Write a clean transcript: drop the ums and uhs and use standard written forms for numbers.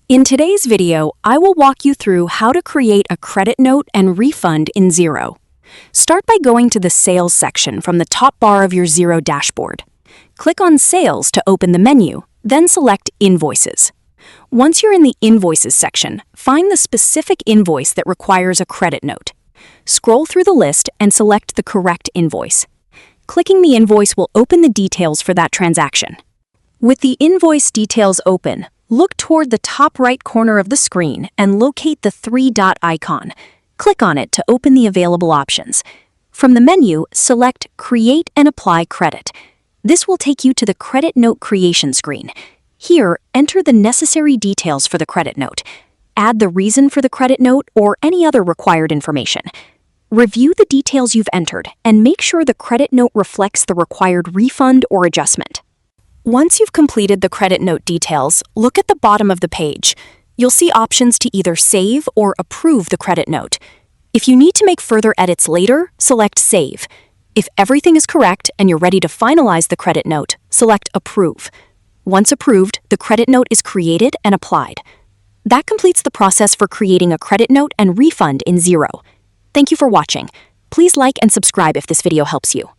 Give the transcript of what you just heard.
In today's video, I will walk you through how to create a credit note and refund in Xero. Start by going to the Sales section from the top bar of your Xero dashboard. Click on Sales to open the menu, then select Invoices. Once you're in the Invoices section, find the specific invoice that requires a credit note. Scroll through the list and select the correct invoice. Clicking the invoice will open the details for that transaction. With the invoice details open, look toward the top right corner of the screen and locate the three-dot icon. Click on it to open the available options. From the menu, select Create and Apply Credit. This will take you to the credit note creation screen. Here, enter the necessary details for the credit note. Add the reason for the credit note or any other required information. Review the details you've entered and make sure the credit note reflects the required refund or adjustment. Once you've completed the credit note details, look at the bottom of the page. You'll see options to either save or approve the credit note. If you need to make further edits later, select Save. If everything is correct and you're ready to finalize the credit note, select Approve. Once approved, the credit note is created and applied. That completes the process for creating a credit note and refund in Xero. Thank you for watching. Please like and subscribe if this video helps you.